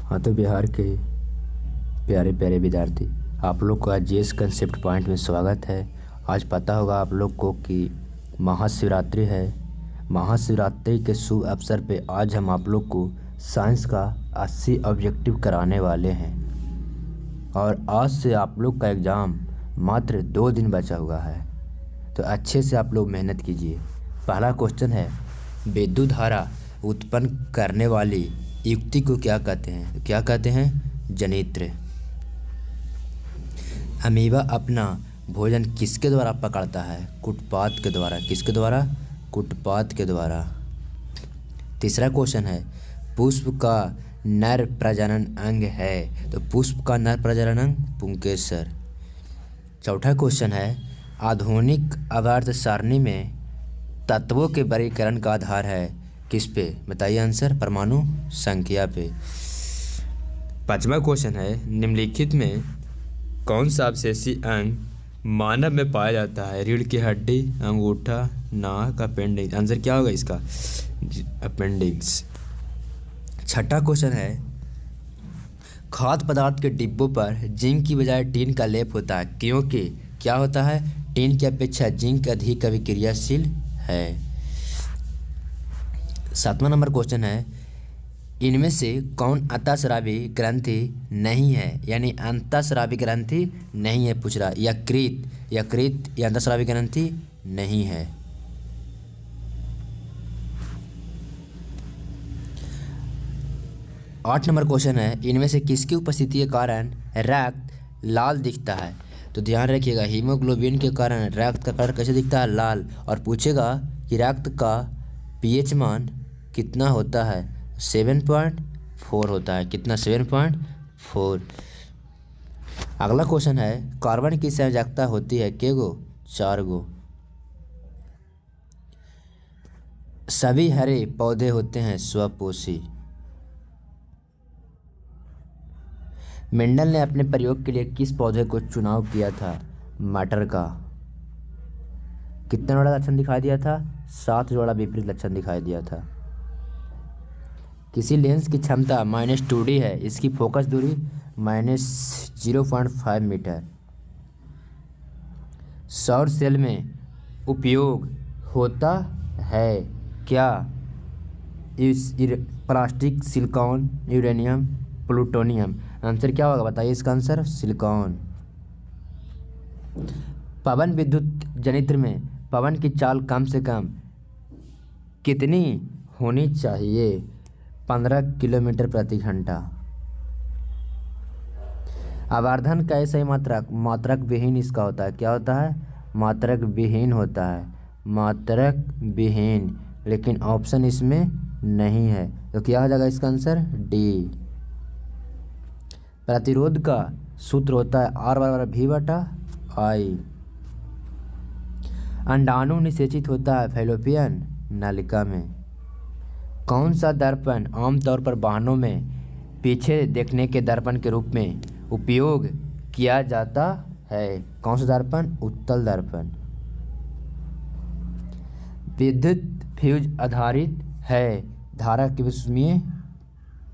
हाँ तो बिहार के प्यारे प्यारे विद्यार्थी, आप लोग को आज जीएस कंसेप्ट पॉइंट में स्वागत है। आज पता होगा आप लोग को कि महाशिवरात्रि है। महाशिवरात्रि के शुभ अवसर पे आज हम आप लोग को साइंस का 80 ऑब्जेक्टिव कराने वाले हैं और आज से आप लोग का एग्ज़ाम मात्र 2 दिन बचा हुआ है, तो अच्छे से आप लोग मेहनत कीजिए। पहला क्वेश्चन है, विद्युत धारा उत्पन्न करने वाली युक्ति को क्या कहते हैं? क्या कहते हैं? जनित्र। अमीबा अपना भोजन किसके द्वारा पकड़ता है? कुटपात के द्वारा। किसके द्वारा? कुटपात के द्वारा। तीसरा क्वेश्चन है, पुष्प का नर प्रजनन अंग है, तो पुष्प का नर प्रजनन अंग पुंकेसर। चौथा क्वेश्चन है, आधुनिक आवर्त सारणी में तत्वों के वर्गीकरण का आधार है किस पे? बताइए आंसर। परमाणु संख्या पे। पांचवा क्वेश्चन है, निम्नलिखित में कौन सा अवशेषी अंग मानव में पाया जाता है? रीढ़ की हड्डी, अंगूठा, नाक, अपेंडिक्स। आंसर क्या होगा इसका? अपेंडिक्स। छठा क्वेश्चन है, खाद्य पदार्थ के डिब्बों पर जिंक की बजाय टीन का लेप होता है क्योंकि क्या होता है? टीन की अपेक्षा जिंक अधिक अभिक्रियाशील है। सातवां नंबर क्वेश्चन है, इनमें से कौन अंतःस्रावी ग्रंथि नहीं है? यानी अंतःस्रावी ग्रंथि नहीं है पूछ रहा। यकृत या अंतःस्रावी ग्रंथि नहीं है। आठ नंबर क्वेश्चन है, इनमें से किसकी उपस्थिति के कारण रक्त लाल दिखता है? तो ध्यान रखिएगा, हीमोग्लोबिन के कारण रक्त का कलर कैसे दिखता है? लाल। और पूछेगा कि रक्त का पीएच मान कितना होता है? 7.4 होता है। कितना? 7.4। अगला क्वेश्चन है, कार्बन की संयोजकता होती है केगो? 4 गो। सभी हरे पौधे होते हैं स्वपोषी। मेंडल ने अपने प्रयोग के लिए किस पौधे को चुनाव किया था? मटर का। कितना जोड़ा लक्षण दिखाई दिया था? 7 जोड़ा विपरीत लक्षण दिखाई दिया था। किसी लेंस की क्षमता -2D है, इसकी फोकस दूरी -0.5 मीटर। सौर सेल में उपयोग होता है क्या? Plastic, silicon, uranium, plutonium. Answer क्या होगा? बताइए इसका आंसर। सिलिकॉन। पवन विद्युत जनित्र में पवन की चाल कम से कम कितनी होनी चाहिए? 15 किलोमीटर प्रति घंटा। आवर्धन का सही मात्रक विहीन इसका होता है। क्या होता है? मात्रक विहीन होता है। मात्रक विहीन, लेकिन ऑप्शन इसमें नहीं है, तो क्या हो जाएगा इसका आंसर? डी। प्रतिरोध का सूत्र होता है R/V/I। अंडाणु निषेचित होता है फैलोपियन नलिका में। कौन सा दर्पण आमतौर पर वाहनों में पीछे देखने के दर्पण के रूप में उपयोग किया जाता है? कौन सा दर्पण? उत्तल दर्पण। विद्युत फ्यूज आधारित है धारा के विस्मय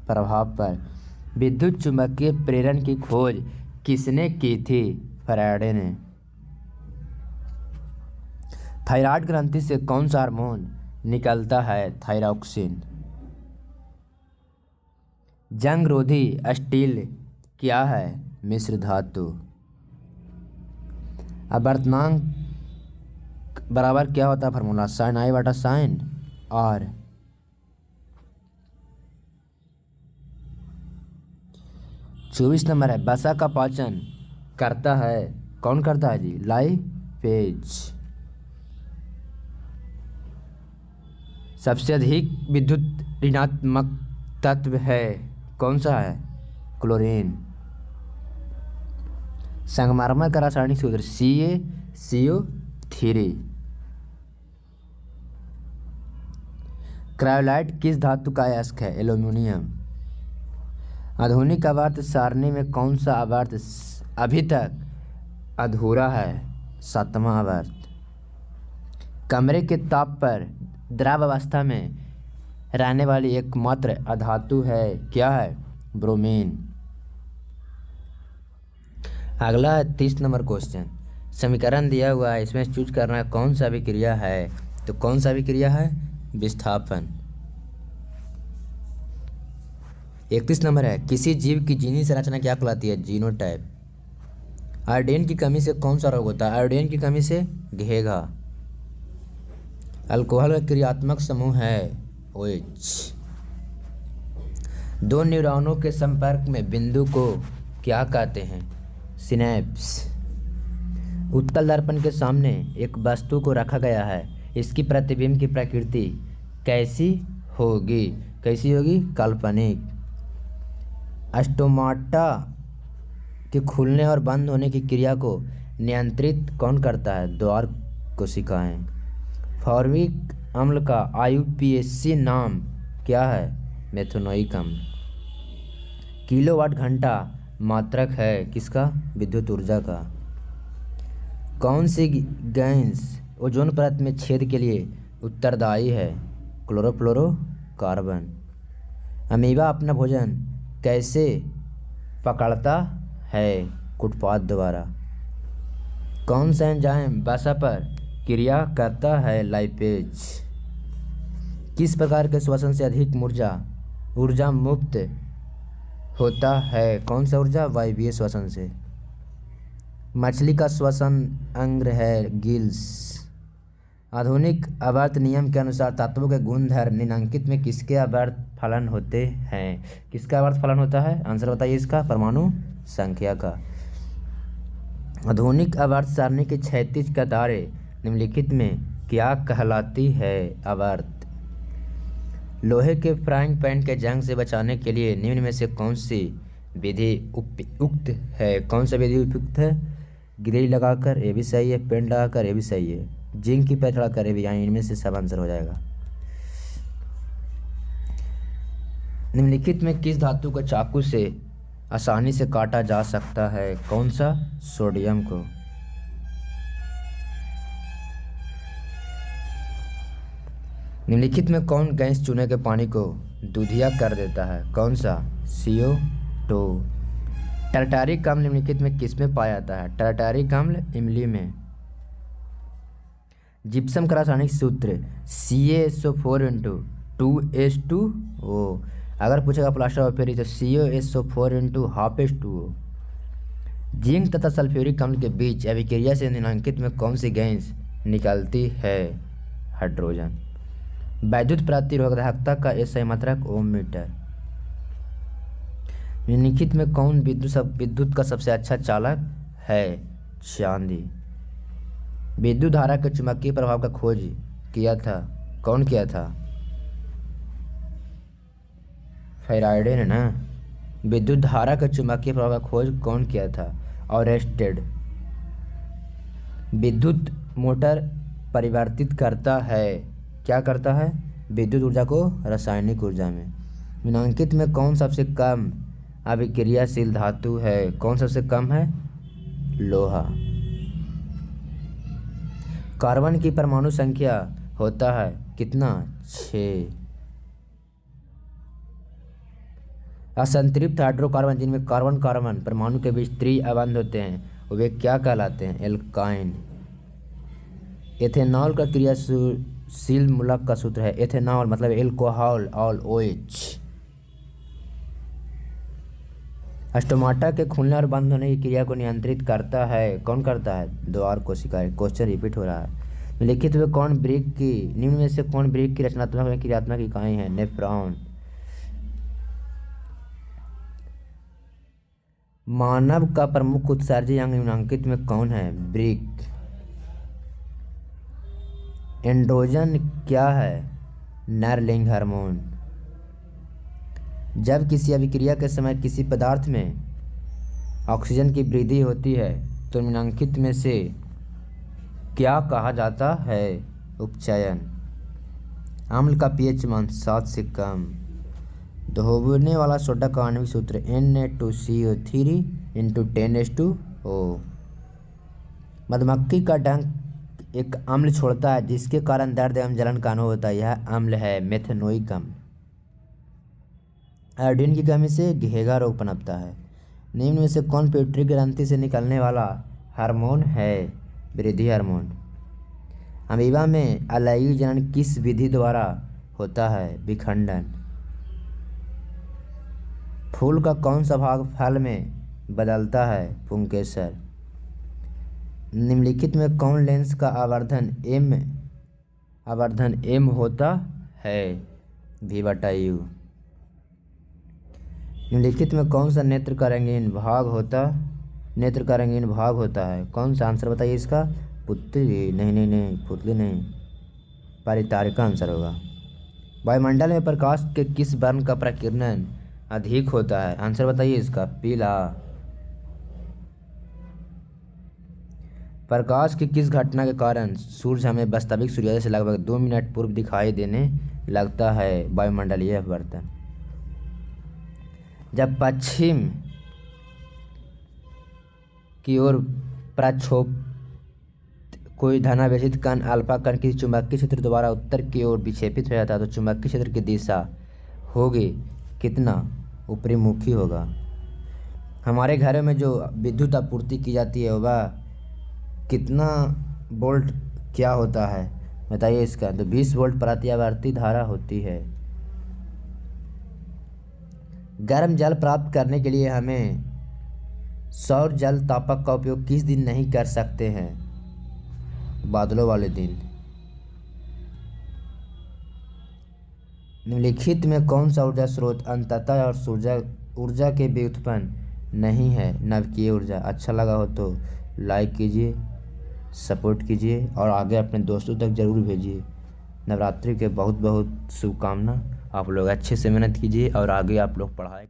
प्रभाव पर। विद्युत चुंबकीय प्रेरण की खोज किसने की थी? फैराडे ने। थायराइड ग्रंथि से कौन सा हार्मोन निकलता है? थायरॉक्सिन। जंग रोधी स्टील क्या है? मिश्र धातु। अपवर्तनांक बराबर क्या होता है फार्मूला? sin I/sin R। चौबीस नंबर है, वसा का पाचन करता है कौन करता है जी? लाइपेज। सबसे अधिक विद्युत ऋणात्मक तत्व है कौन सा है? क्लोरीन। संगमरमर का रासायनिक सूत्र CaCO3। क्रायोलाइट किस धातु का अयस्क है? एल्यूमिनियम। आधुनिक आवर्त सारणी में कौन सा आवर्त अभी तक अधूरा है? 7वां आवर्त। कमरे के ताप पर द्रव अवस्था में रहने वाली एकमात्र अधातु है क्या है? ब्रोमीन। अगला है 30 नंबर क्वेश्चन। समीकरण दिया हुआ है, इसमें चूज करना है कौन सा अभिक्रिया है। तो कौन सा अभिक्रिया है? विस्थापन। 31 नंबर है, किसी जीव की जीनी संरचना क्या कहलाती है? जीनोटाइप। आयोडीन की कमी से कौन सा रोग होता है? आयोडीन की कमी से घेघा। अल्कोहल का क्रियात्मक समूह है OH। दो न्यूरॉनों के संपर्क में बिंदु को क्या कहते हैं? सिनेप्स। उत्तल दर्पण के सामने एक वस्तु को रखा गया है, इसकी प्रतिबिंब की प्रकृति कैसी होगी? कैसी होगी? काल्पनिक। स्टोमाटा के खुलने और बंद होने की क्रिया को नियंत्रित कौन करता है? द्वार कोशिकाएं। फॉर्मिक अम्ल का IUPAC नाम क्या है? मेथनोइक अम्ल। किलोवाट घंटा मात्रक है किसका? विद्युत ऊर्जा का। कौन सी गैस ओजोन परत में छेद के लिए उत्तरदायी है? क्लोरोफ्लोरोकार्बन। अमीबा अपना भोजन कैसे पकड़ता है? कुटपाद द्वारा। कौन सा एंजाइम वसा पर क्रिया करता है? लाइपेज। किस प्रकार के श्वसन से अधिक ऊर्जा मुक्त होता है? कौन सा ऊर्जा? वायवीय श्वसन से। मछली का श्वसन अंग है गिल्स। आधुनिक आवर्त नियम के अनुसार तत्वों के गुणधर्म निम्नलिखित में किसके आवर्त फलन होते हैं? किसका आवर्त फलन होता है? आंसर बताइए इसका। परमाणु संख्या का। आधुनिक आवर्त सारणी की क्षैतिज कतारें निम्नलिखित में क्या कहलाती है? आवर्त। लोहे के फ्राइंग पैन के जंग से बचाने के लिए निम्न में से कौन सी विधि उपयुक्त है? कौन सा विधि उपयुक्त है? ग्रिल लगाकर, ये भी सही है। पेंट लगाकर, ये भी सही है। जिंक की पैच लगाकर, ये भी, यहाँ इनमें से सब आंसर हो जाएगा। निम्नलिखित में किस धातु को चाकू से आसानी से काटा जा सकता है? कौन सा? सोडियम को। निम्नलिखित में कौन गैस चूने के पानी को दूधिया कर देता है? कौन सा? CO2। टारटारिक अम्ल निम्नलिखित में किसमें पाया जाता है? टारटारिक अम्ल इमली में। जिप्सम का रासायनिक सूत्र CaSO4 × 2H2O। अगर पूछेगा प्लास्टर ऑफ पेरिस तो CaSO4 × ½ जिंक तथा सल्फ्यूरिक अम्ल के बीच अभिक्रिया से निम्नलिखित में कौन सी गैस निकलती है? हाइड्रोजन। वैद्युत प्रतिरोधकता का SI मात्रक ओम मीटर। निम्नलिखित में कौन विद्युत का सबसे अच्छा चालक है? चांदी। विद्युत धारा के चुंबकीय प्रभाव का खोज किया था? कौन किया था? फैराडे ने ना। विद्युत धारा के चुंबकीय प्रभाव का खोज कौन किया था? ऑरेस्टेड। विद्युत मोटर परिवर्तित करता है, क्या करता है? विद्युत ऊर्जा को रासायनिक ऊर्जा में। निम्नलिखित में कौन सबसे कम अभिक्रियाशील धातु है? कौन सबसे कम है? लोहा। कार्बन की परमाणु संख्या होता है कितना? 6। असंतृप्त हाइड्रोकार्बन जिनमें कार्बन कार्बन परमाणु के बीच त्रिअबंध होते हैं वे क्या कहलाते हैं? एल्काइन। एथेनॉल का क्रियाशील मूलक का सूत्र है एथेनॉल मतलब एल्कोहल और OH। स्टोमाटा के खुलने और बंद होने की क्रिया को नियंत्रित करता है, कौन करता है? द्वार कोशिकाएं। क्वेश्चन रिपीट हो रहा है। लिखित में कौन ब्रिक की निम्न में से कौन ब्रिक की रचनात्मक और क्रियात्मक इकाई है? नेफ्रॉन। मानव का प्रमुख उत्सर्जी अंग निम्नलिखित में कौन है? ब्रिक। एंड्रोजन क्या है? नर लिंग हार्मोन। जब किसी अभिक्रिया के समय किसी पदार्थ में ऑक्सीजन की वृद्धि होती है तो निम्नलिखित में से क्या कहा जाता है? उपचयन। अम्ल का pH मान 7 से कम। दोहने वाला सोडा का आणविक सूत्र Na2CO3 × 10H2O। मधुमक्खी का डंक एक अम्ल छोड़ता है जिसके कारण दर्द एवं जलन का अनुभव होता है, यह अम्ल है मेथनोइक अम्ल। आयोडीन की कमी से घेगा रोग पनपता है। निम्न में से कौन पिट्यूटरी ग्रंथि से निकलने वाला हार्मोन है? वृद्धि हार्मोन। अमीबा में अलैंगिक जनन किस विधि द्वारा होता है? विखंडन। फूल का कौन सा भाग फल में बदलता है? पुंकेसर। निम्नलिखित में कौन लेंस का आवर्धन m होता है? v/u। निम्नलिखित में कौन सा नेत्र का रंगीन भाग होता है? कौन सा? आंसर बताइए इसका। पुतली नहीं, पुतली नहीं, परितारिका आंसर होगा। वायुमंडल में प्रकाश के किस वर्ण का प्रकीर्णन अधिक होता है? आंसर बताइए इसका। पीला। प्रकाश की किस घटना के कारण सूर्य हमें वास्तविक सूर्योदय से लगभग 2 मिनट पूर्व दिखाई देने लगता है? वायुमंडलीय अपवर्तन। जब पश्चिम की ओर प्रक्षोभित कोई धनावेशित कण अल्फा कण किसी चुंबकीय क्षेत्र द्वारा उत्तर की ओर विक्षेपित हो जाता है तो चुंबकीय क्षेत्र की दिशा होगी कितना? ऊपरीमुखी होगा। हमारे घरों में जो विद्युत आपूर्ति की जाती है वह कितना वोल्ट क्या होता है? बताइए इसका। तो 20 वोल्ट प्रत्यावर्ती धारा होती है। गर्म जल प्राप्त करने के लिए हमें सौर जल तापक का उपयोग किस दिन नहीं कर सकते हैं? बादलों वाले दिन। निम्नलिखित में कौन सा ऊर्जा स्रोत अंततः और ऊर्जा के व्युत्पन्न नहीं है? नवकीय ऊर्जा। अच्छा लगा हो तो लाइक कीजिए, सपोर्ट कीजिए और आगे अपने दोस्तों तक ज़रूर भेजिए। नवरात्रि के बहुत बहुत शुभकामना। आप लोग अच्छे से मेहनत कीजिए और आगे आप लोग पढ़ाई